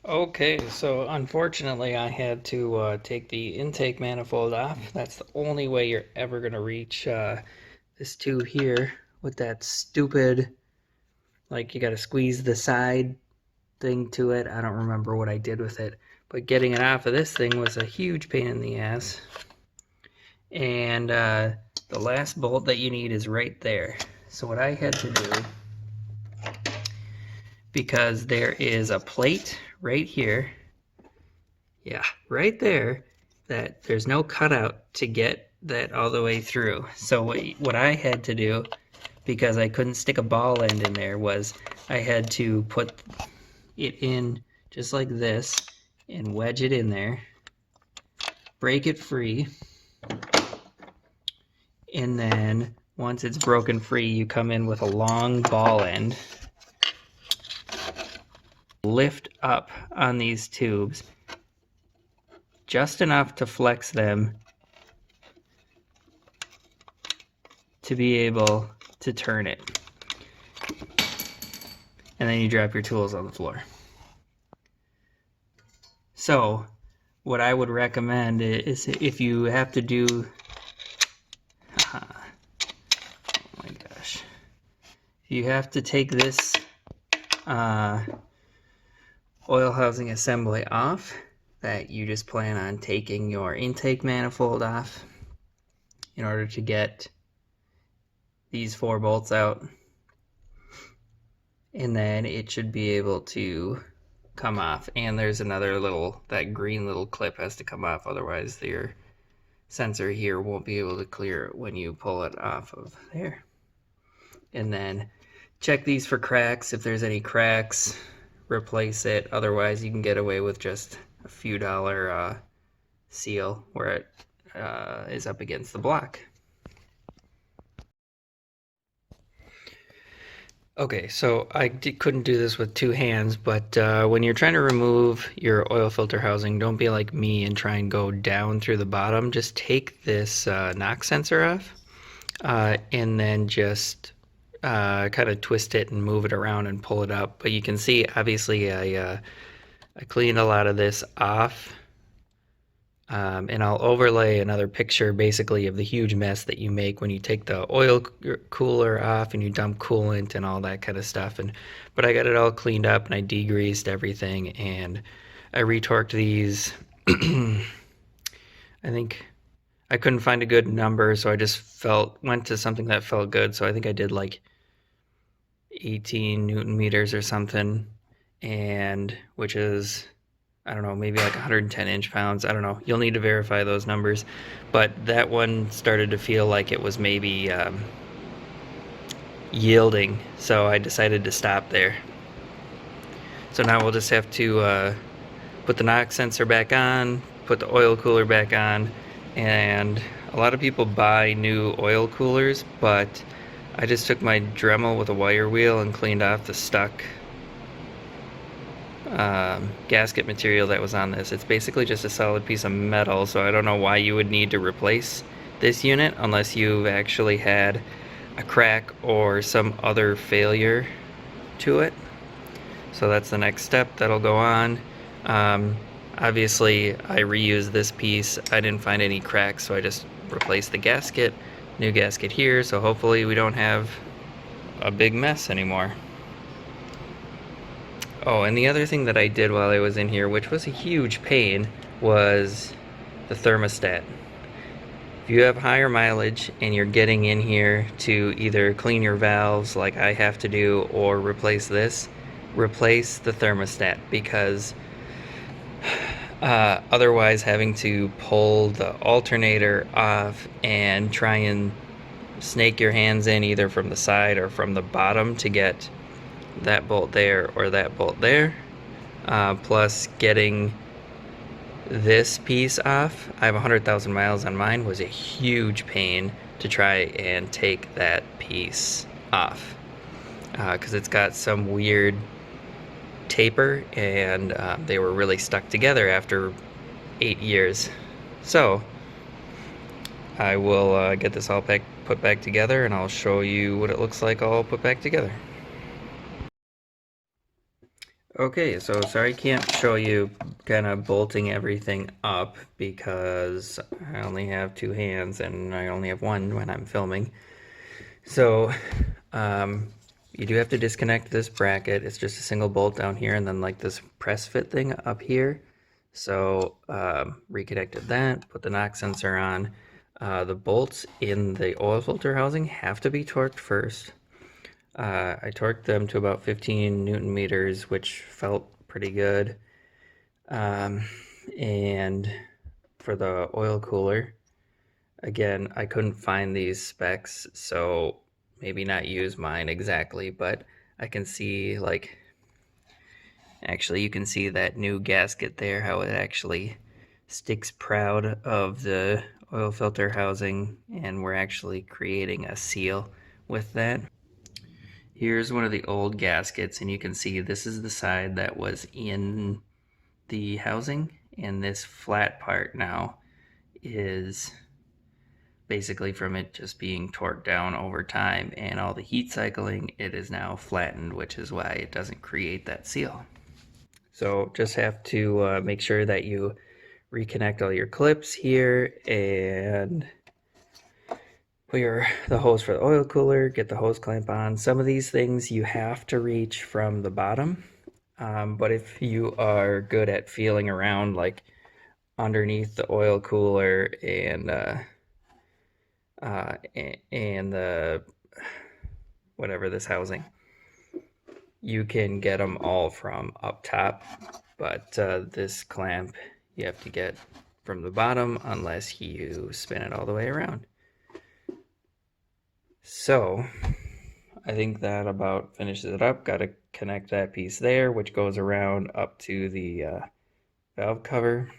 Okay, so unfortunately I had to take the intake manifold off. That's the only way you're ever going to reach this tube here with that stupid, like you got to squeeze the side thing to it. I don't remember what I did with it, but getting it off of this thing was a huge pain in the ass. And the last bolt that you need is right there. So what I had to do, because there is a plate right here, yeah, right there, that there's no cutout to get that all the way through. So what I had to do, because I couldn't stick a ball end in there, was I had to put it in just like this and wedge it in there, break it free, and then once it's broken free, you come in with a long ball end, lift up on these tubes just enough to flex them to be able to turn it. And then you drop your tools on the floor. So what I would recommend is if you have to do, oh my gosh, if you have to take this oil housing assembly off, that you just plan on taking your intake manifold off in order to get these 4 bolts out, and then it should be able to come off. And there's another little, that green little clip has to come off, otherwise your sensor here won't be able to clear it when you pull it off of there. And then check these for cracks. If there's any cracks, replace it. Otherwise you can get away with just a few dollar seal where it is up against the block. Okay, so I couldn't do this with 2 hands, but when you're trying to remove your oil filter housing, don't be like me and try and go down through the bottom. Just take this knock sensor off and then just kind of twist it and move it around and pull it up. But you can see, obviously, I cleaned a lot of this off. And I'll overlay another picture basically of the huge mess that you make when you take the oil cooler off and you dump coolant and all that kind of stuff. But I got it all cleaned up and I degreased everything and I retorqued these. I think I couldn't find a good number, so I just went to something that felt good. So I think I did like 18 Newton meters or something, and which is, I don't know, maybe like 110 inch-pounds. I don't know. You'll need to verify those numbers. But that one started to feel like it was maybe yielding, so I decided to stop there. So now we'll just have to put the knock sensor back on, put the oil cooler back on, and a lot of people buy new oil coolers, but I just took my Dremel with a wire wheel and cleaned off the stuck gasket material that was on this. It's basically just a solid piece of metal, so I don't know why you would need to replace this unit unless you've actually had a crack or some other failure to it. So that's the next step that'll go on. Obviously I reused this piece. I didn't find any cracks, so I just replaced the gasket. New gasket here, so hopefully we don't have a big mess anymore. Oh, and the other thing that I did while I was in here, which was a huge pain, was the thermostat. If you have higher mileage and you're getting in here to either clean your valves like I have to do or replace this, replace the thermostat, because otherwise having to pull the alternator off and try and snake your hands in either from the side or from the bottom to get that bolt there or that bolt there, plus getting this piece off, I have 100,000 miles on mine, was a huge pain to try and take that piece off, because it's got some weird taper and they were really stuck together after 8 years. So I will get this all put back together and I'll show you what it looks like all put back together. Okay, so sorry I can't show you kind of bolting everything up because I only have two hands and I only have one when I'm filming. So you do have to disconnect this bracket. It's just a single bolt down here and then like this press fit thing up here. So reconnected that, put the knock sensor on. The bolts in the oil filter housing have to be torqued first. I torqued them to about 15 Newton meters, which felt pretty good. And for the oil cooler, again, I couldn't find these specs, so maybe not use mine exactly, but I can see like, actually you can see that new gasket there, how it actually sticks proud of the oil filter housing, and we're actually creating a seal with that. Here's one of the old gaskets, and you can see this is the side that was in the housing, and this flat part now is basically from it just being torqued down over time and all the heat cycling, it is now flattened, which is why it doesn't create that seal. So just have to make sure that you reconnect all your clips here and put the hose for the oil cooler, get the hose clamp on. Some of these things you have to reach from the bottom, but if you are good at feeling around like underneath the oil cooler and the whatever this housing, you can get them all from up top, but this clamp you have to get from the bottom unless you spin it all the way around. So I think that about finishes it up. Got to connect that piece there, which goes around up to the valve cover.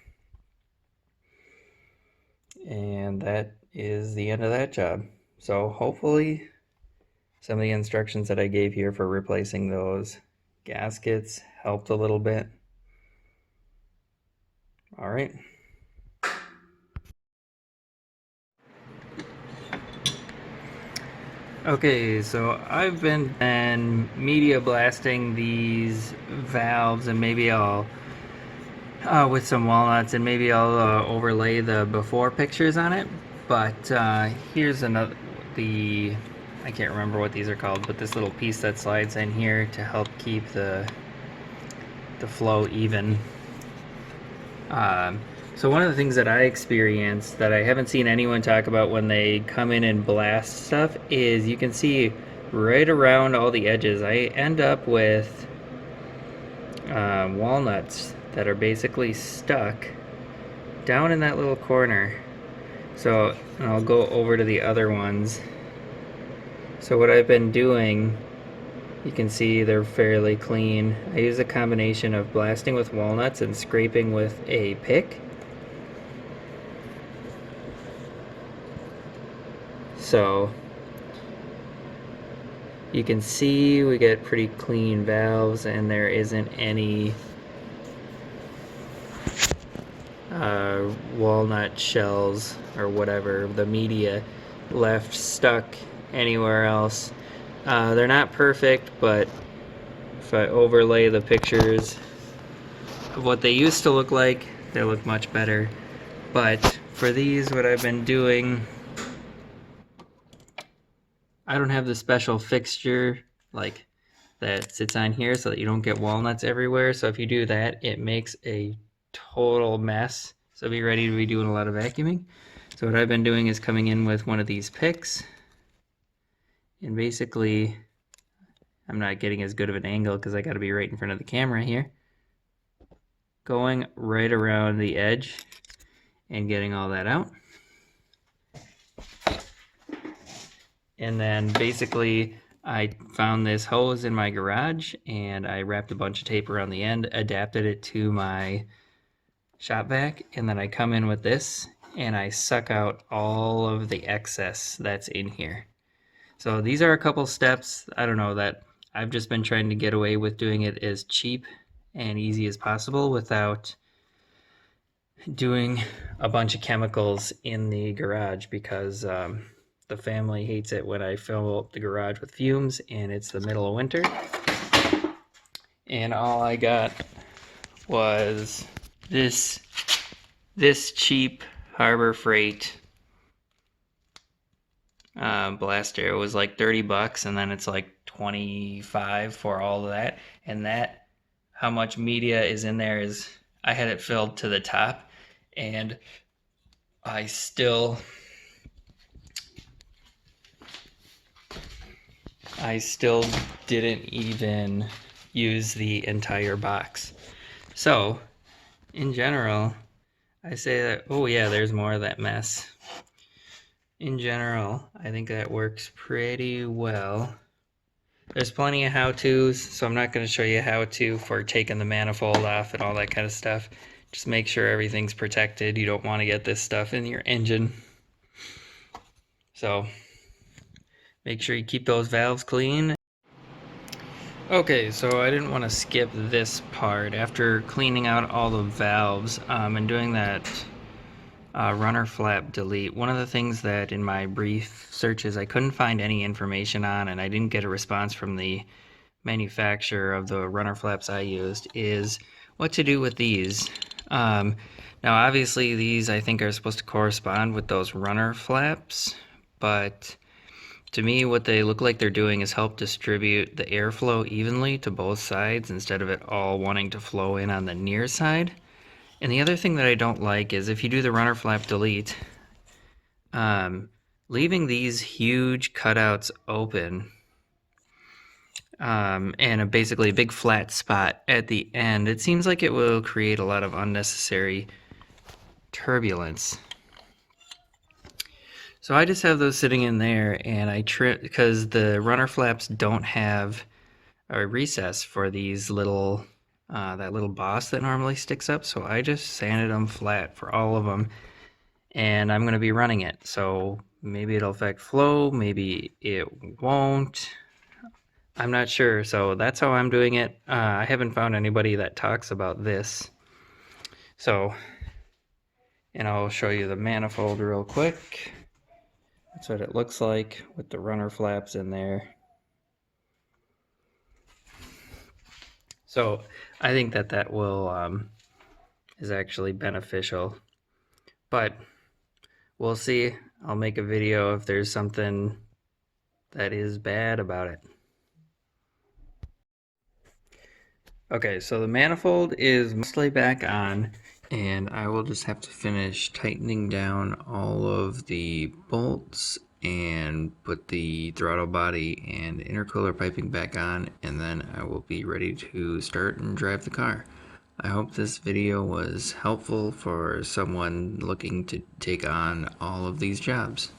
And that is the end of that job. So hopefully some of the instructions that I gave here for replacing those gaskets helped a little bit. All right. Okay, so I've been media blasting these valves, and maybe I'll with some walnuts, and maybe I'll overlay the before pictures on it. But here's another, I can't remember what these are called, but this little piece that slides in here to help keep the flow even. So one of the things that I experienced that I haven't seen anyone talk about when they come in and blast stuff is you can see right around all the edges I end up with walnuts that are basically stuck down in that little corner. So I'll go over to the other ones. So what I've been doing, you can see they're fairly clean. I use a combination of blasting with walnuts and scraping with a pick. So you can see we get pretty clean valves, and there isn't any walnut shells or whatever, the media left stuck anywhere else. They're not perfect, but if I overlay the pictures of what they used to look like, they look much better. But for these, what I've been doing, I don't have the special fixture like that sits on here so that you don't get walnuts everywhere. So if you do that, it makes a total mess. So be ready to be doing a lot of vacuuming. So what I've been doing is coming in with one of these picks, and basically I'm not getting as good of an angle because I got to be right in front of the camera here, going right around the edge and getting all that out. And then basically I found this hose in my garage and I wrapped a bunch of tape around the end, adapted it to my shop vac, and then I come in with this and I suck out all of the excess that's in here. So these are a couple steps, I don't know, that I've just been trying to get away with doing it as cheap and easy as possible without doing a bunch of chemicals in the garage, because the family hates it when I fill up the garage with fumes and it's the middle of winter. and all I got was this this cheap Harbor Freight blaster. It was like 30 bucks, and then it's like 25 for all of that. And that, how much media is in there is, I had it filled to the top, and I still I still didn't even use the entire box. So, in general, I say that, oh yeah, there's more of that mess. In general, I think that works pretty well. There's plenty of how-tos, so I'm not going to show you how-to for taking the manifold off and all that kind of stuff. Just make sure everything's protected. You don't want to get this stuff in your engine. So, make sure you keep those valves clean. Okay, so I didn't want to skip this part. After cleaning out all the valves and doing that runner flap delete, one of the things that in my brief searches I couldn't find any information on, and I didn't get a response from the manufacturer of the runner flaps I used, is what to do with these. Now obviously these I think are supposed to correspond with those runner flaps, but to me, what they look like they're doing is help distribute the airflow evenly to both sides instead of it all wanting to flow in on the near side. And the other thing that I don't like is if you do the runner flap delete, leaving these huge cutouts open and basically a big flat spot at the end, it seems like it will create a lot of unnecessary turbulence. So I just have those sitting in there, and I trim because the runner flaps don't have a recess for these little that little boss that normally sticks up. So I just sanded them flat for all of them, and I'm going to be running it. So maybe it'll affect flow, maybe it won't. I'm not sure. So that's how I'm doing it. I haven't found anybody that talks about this. So, and I'll show you the manifold real quick. That's what it looks like with the runner flaps in there. So I think that that will is actually beneficial, but we'll see. I'll make a video if there's something that is bad about it. Okay, so the manifold is mostly back on, and I will just have to finish tightening down all of the bolts and put the throttle body and intercooler piping back on, and then I will be ready to start and drive the car. I hope this video was helpful for someone looking to take on all of these jobs.